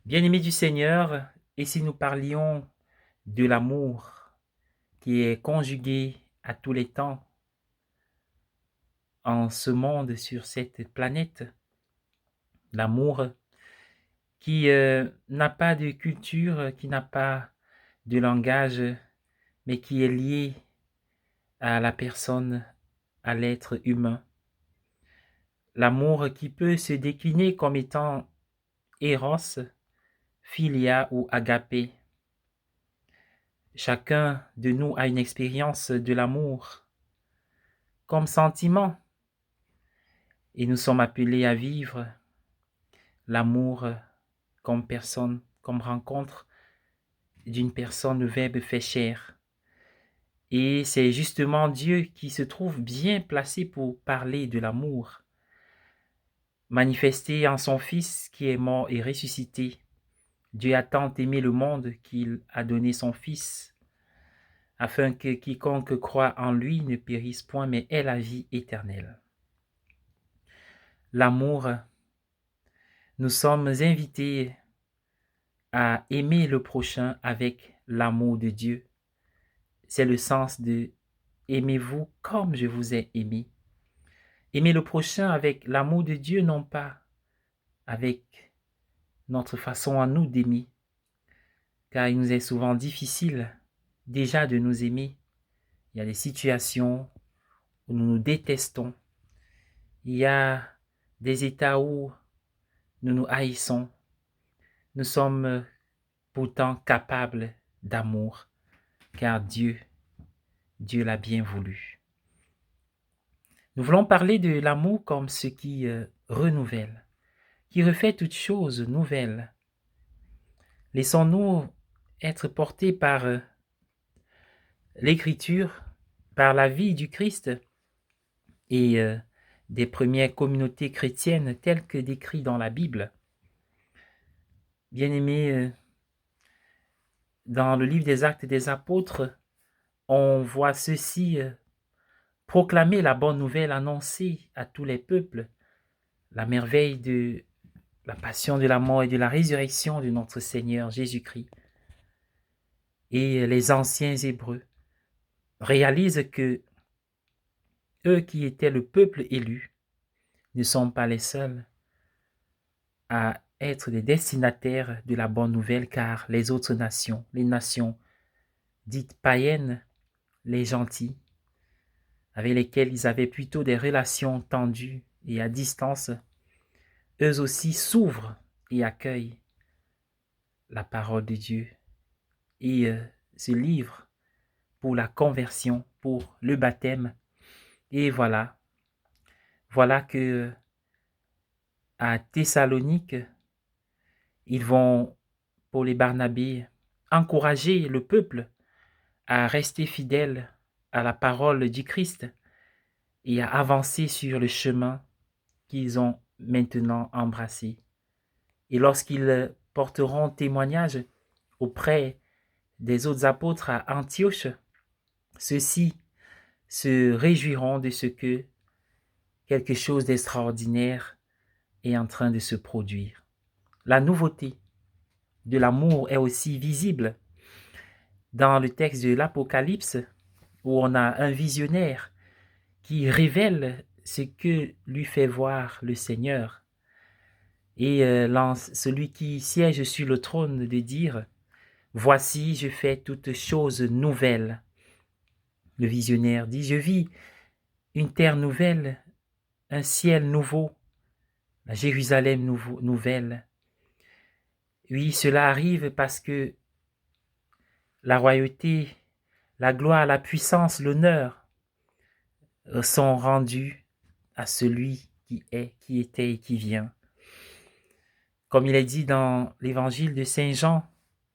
Bien-aimés du Seigneur, et si nous parlions de l'amour qui est conjugué à tous les temps en ce monde, sur cette planète, l'amour qui n'a pas de culture, qui n'a pas de langage, mais qui est lié à la personne, à l'être humain. L'amour qui peut se décliner comme étant Eros, Philia ou Agapé. Chacun de nous a une expérience de l'amour comme sentiment et nous sommes appelés à vivre l'amour comme personne, comme rencontre d'une personne, le Verbe fait chair. Et c'est justement Dieu qui se trouve bien placé pour parler de l'amour, manifesté en son Fils qui est mort et ressuscité. Dieu a tant aimé le monde qu'il a donné son Fils, afin que quiconque croit en lui ne périsse point, mais ait la vie éternelle. L'amour, nous sommes invités à aimer le prochain avec l'amour de Dieu. C'est le sens de aimez-vous comme je vous ai aimé. Aimer le prochain avec l'amour de Dieu, non pas avec notre façon à nous d'aimer, car il nous est souvent difficile déjà de nous aimer. Il y a des situations où nous nous détestons. Il y a des états où nous nous haïssons. Nous sommes pourtant capables d'amour, car Dieu l'a bien voulu. Nous voulons parler de l'amour comme ce qui renouvelle, qui refait toutes choses nouvelles. Laissons-nous être portés par l'Écriture, par la vie du Christ et des premières communautés chrétiennes telles que décrites dans la Bible. Bien-aimés, dans le livre des Actes des Apôtres, on voit ceci proclamer la bonne nouvelle, annoncer à tous les peuples la merveille de la passion, de la mort et de la résurrection de notre Seigneur Jésus-Christ. Et les anciens Hébreux réalisent que eux qui étaient le peuple élu ne sont pas les seuls à être des destinataires de la bonne nouvelle, car les autres nations, les nations dites païennes, les gentils, avec lesquels ils avaient plutôt des relations tendues et à distance, eux aussi s'ouvrent et accueillent la parole de Dieu et se livrent pour la conversion, pour le baptême. Et voilà que à Thessalonique, ils vont, pour les Barnabés, encourager le peuple à rester fidèle à la parole du Christ et à avancer sur le chemin qu'ils ont maintenant embrassé. Et lorsqu'ils porteront témoignage auprès des autres apôtres à Antioche, ceux-ci se réjouiront de ce que quelque chose d'extraordinaire est en train de se produire. La nouveauté de l'amour est aussi visible dans le texte de l'Apocalypse, où on a un visionnaire qui révèle ce que lui fait voir le Seigneur. Et celui qui siège sur le trône de dire, « Voici, je fais toutes choses nouvelles. » Le visionnaire dit, « Je vis une terre nouvelle, un ciel nouveau, la Jérusalem nouvelle. » Oui, cela arrive parce que la royauté, la gloire, la puissance, l'honneur sont rendus à celui qui est, qui était et qui vient. Comme il est dit dans l'évangile de Saint Jean,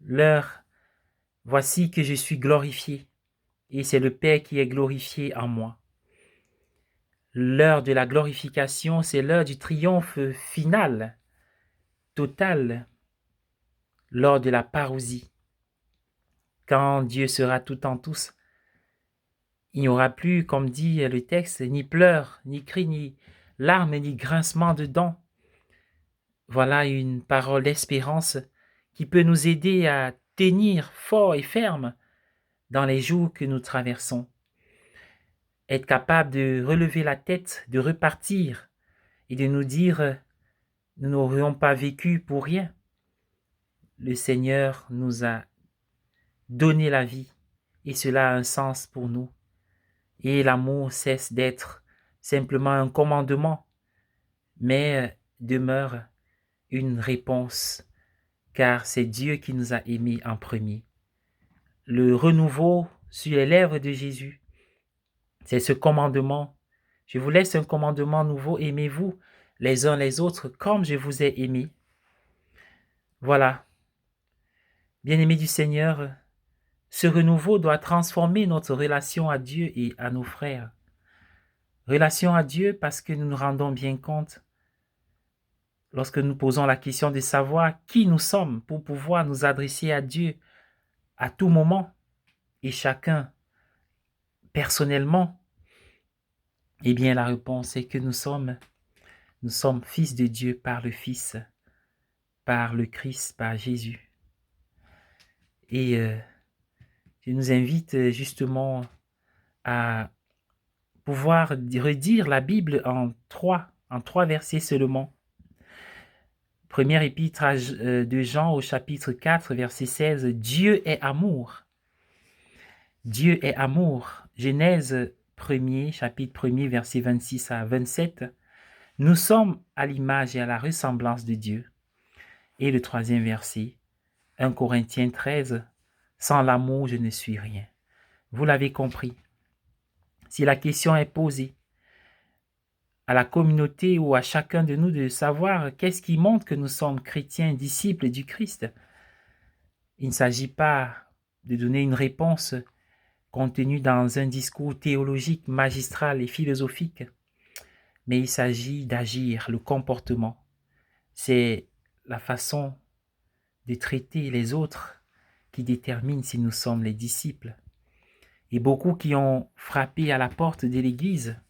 l'heure, voici que je suis glorifié, et c'est le Père qui est glorifié en moi. L'heure de la glorification, c'est l'heure du triomphe final, total, lors de la parousie. Quand Dieu sera tout en tous, il n'y aura plus, comme dit le texte, ni pleurs, ni cris, ni larmes, ni grincements de dents. Voilà une parole d'espérance qui peut nous aider à tenir fort et ferme dans les jours que nous traversons. Être capable de relever la tête, de repartir et de nous dire, nous n'aurions pas vécu pour rien. Le Seigneur nous a donné la vie et cela a un sens pour nous. Et l'amour cesse d'être simplement un commandement, mais demeure une réponse, car c'est Dieu qui nous a aimés en premier. Le renouveau sur les lèvres de Jésus, c'est ce commandement. Je vous laisse un commandement nouveau, aimez-vous les uns les autres comme je vous ai aimés. Voilà. Bien-aimés du Seigneur, ce renouveau doit transformer notre relation à Dieu et à nos frères. Relation à Dieu parce que nous nous rendons bien compte lorsque nous posons la question de savoir qui nous sommes pour pouvoir nous adresser à Dieu à tout moment et chacun personnellement. Eh bien, la réponse est que nous sommes fils de Dieu par le Fils, par le Christ, par Jésus. Et je nous invite justement à pouvoir redire la Bible en trois versets seulement. Première épître de Jean au chapitre 4, verset 16, Dieu est amour. Dieu est amour. Genèse 1er, chapitre 1er, verset 26 à 27. Nous sommes à l'image et à la ressemblance de Dieu. Et le troisième verset, 1 Corinthiens 13, sans l'amour, je ne suis rien. Vous l'avez compris. Si la question est posée à la communauté ou à chacun de nous de savoir qu'est-ce qui montre que nous sommes chrétiens, disciples du Christ, il ne s'agit pas de donner une réponse contenue dans un discours théologique, magistral et philosophique, mais il s'agit d'agir, le comportement. C'est la façon de traiter les autres qui détermine si nous sommes les disciples. Et beaucoup qui ont frappé à la porte de l'Église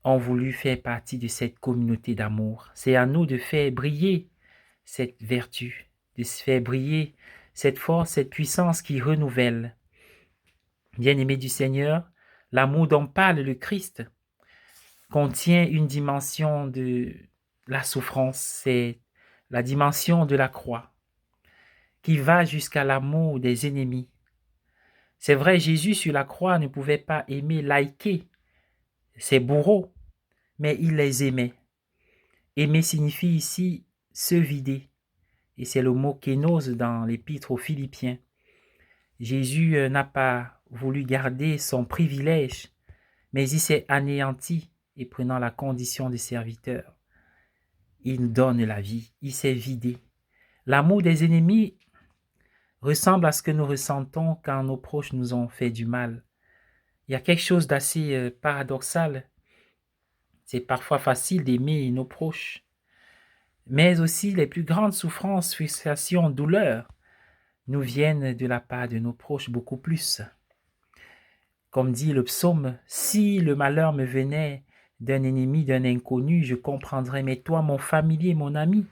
ont voulu faire partie de cette communauté d'amour. C'est à nous de faire briller cette vertu, de faire briller cette force, cette puissance qui renouvelle. Bien-aimés du Seigneur, l'amour dont parle le Christ contient une dimension de la souffrance, c'est la dimension de la croix, qui va jusqu'à l'amour des ennemis. C'est vrai, Jésus sur la croix ne pouvait pas aimer, liker ses bourreaux, mais il les aimait. Aimer signifie ici se vider, et c'est le mot kénose dans l'épître aux Philippiens. Jésus n'a pas voulu garder son privilège, mais il s'est anéanti et prenant la condition de serviteur. Il nous donne la vie, il s'est vidé. L'amour des ennemis ressemble à ce que nous ressentons quand nos proches nous ont fait du mal. Il y a quelque chose d'assez paradoxal. C'est parfois facile d'aimer nos proches, mais aussi les plus grandes souffrances, frustrations, douleurs nous viennent de la part de nos proches beaucoup plus. Comme dit le psaume, si le malheur me venait d'un ennemi, d'un inconnu, je comprendrais, mais toi, mon familier, mon ami,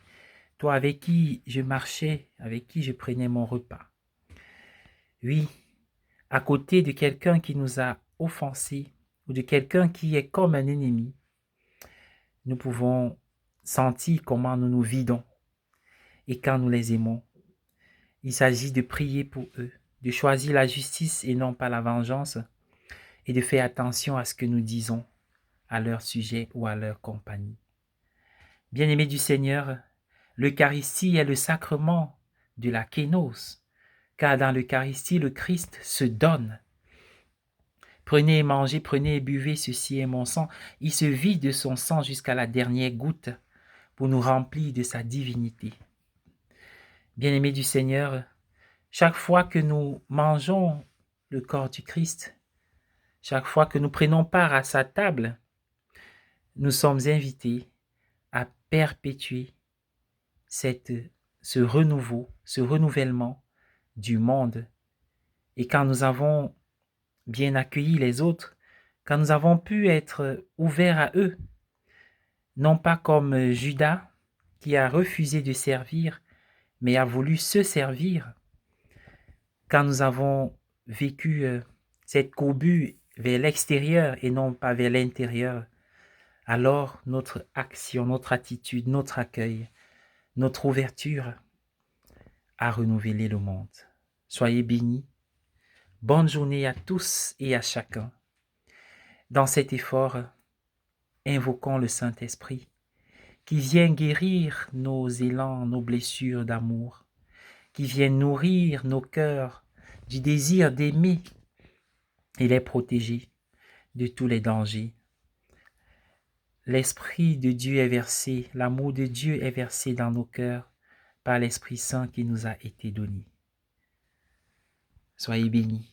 toi avec qui je marchais, avec qui je prenais mon repas. Oui, à côté de quelqu'un qui nous a offensés ou de quelqu'un qui est comme un ennemi, nous pouvons sentir comment nous nous vidons. Et quand nous les aimons, il s'agit de prier pour eux, de choisir la justice et non pas la vengeance, et de faire attention à ce que nous disons à leur sujet ou à leur compagnie. Bien-aimés du Seigneur, l'Eucharistie est le sacrement de la kénose, car dans l'Eucharistie, le Christ se donne. Prenez et mangez, prenez et buvez, ceci est mon sang. Il se vide de son sang jusqu'à la dernière goutte pour nous remplir de sa divinité. Bien-aimés du Seigneur, chaque fois que nous mangeons le corps du Christ, chaque fois que nous prenons part à sa table, nous sommes invités à perpétuer ce renouveau, ce renouvellement du monde. Et quand nous avons bien accueilli les autres, quand nous avons pu être ouverts à eux, non pas comme Judas qui a refusé de servir, mais a voulu se servir quand nous avons vécu cette courbure vers l'extérieur et non pas vers l'intérieur. Alors notre action, notre attitude, notre accueil, notre ouverture a renouvelé le monde. Soyez bénis. Bonne journée à tous et à chacun. Dans cet effort, invoquons le Saint-Esprit qui vient guérir nos élans, nos blessures d'amour, qui vient nourrir nos cœurs du désir d'aimer et les protéger de tous les dangers. L'Esprit de Dieu est versé, l'amour de Dieu est versé dans nos cœurs par l'Esprit Saint qui nous a été donné. Soyez bénis.